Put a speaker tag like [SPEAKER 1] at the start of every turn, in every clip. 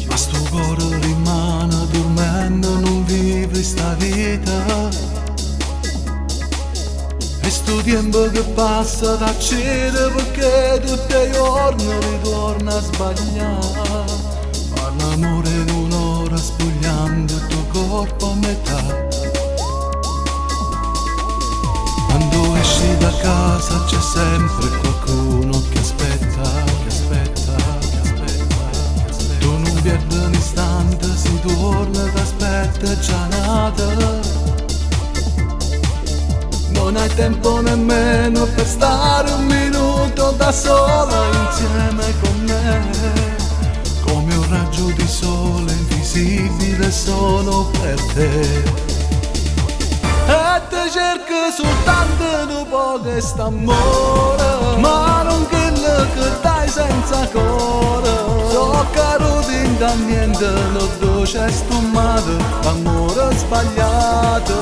[SPEAKER 1] ma sto cuore rimane dormendo, non vive sta vita. E sto tempo che passa t'accede perché tutti i giorni ritorna a sbagliare. Ma l'amore in un'ora spogliando il tuo corpo a metà. Quando esci da casa c'è sempre qualcuno che aspetta, che aspetta, che aspetta, che aspetta. Tu non perdi un istante, si torna, t'aspetta e già nata. Non hai tempo nemmeno per stare un minuto da sola insieme con me. Come un raggio di sole invisibile solo per te. E te cerco soltanto dopo che sta amore, ma non quello che dai senza cuore. So caro di da niente, non c'è stummato, l'amore sbagliato.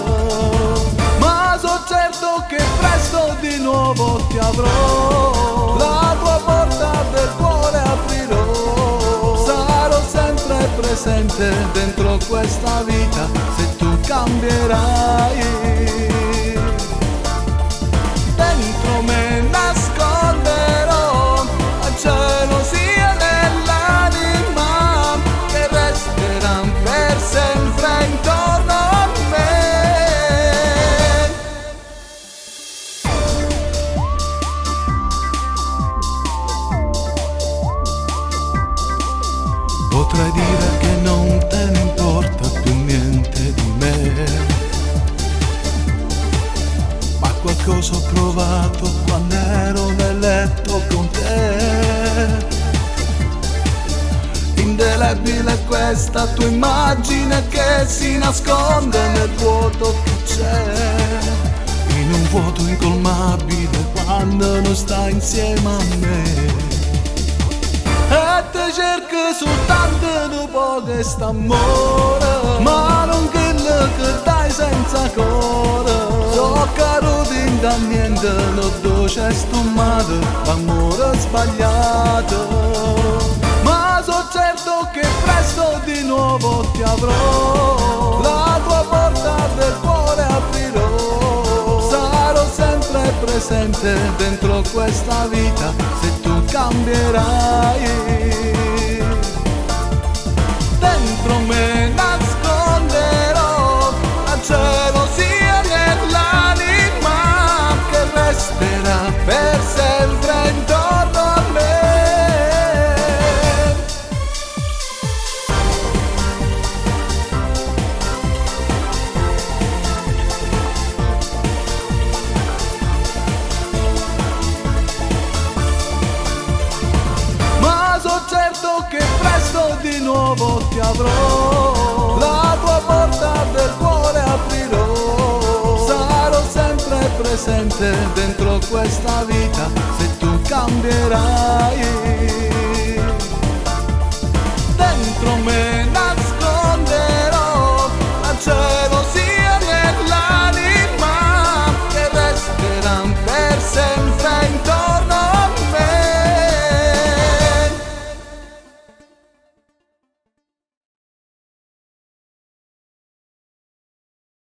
[SPEAKER 1] Ma so certo che presto di nuovo ti avrò, la tua porta del cuore aprirò. Sarò sempre presente dentro questa vita se tu cambierai. Dentro me nasconderò la gelosia nell'anima che resterà per sempre intorno a me. Potrei dire che non te ne importa più niente di me, ma qualcosa ho provato quando ero nel letto con te. Indelebile questa tua immagine che si nasconde nel vuoto che c'è, in un vuoto incolmabile quando non stai insieme a me. E te cerco soltanto dopo che sta amore, ma non quello che dai senza cuore. So caro di da niente, non c'è stummato, l'amore sbagliato. Ma so certo che presto di nuovo ti avrò, la tua porta del cuore aprirò. Sarò sempre presente dentro questa vita se tu cambierai. Dentro me nasconderò la gelosia nell'anima che resterà per sempre intorno a me. Certo che presto di nuovo ti avrò, la tua porta del cuore aprirò. Sarò sempre presente dentro questa vita se tu cambierai. Dentro me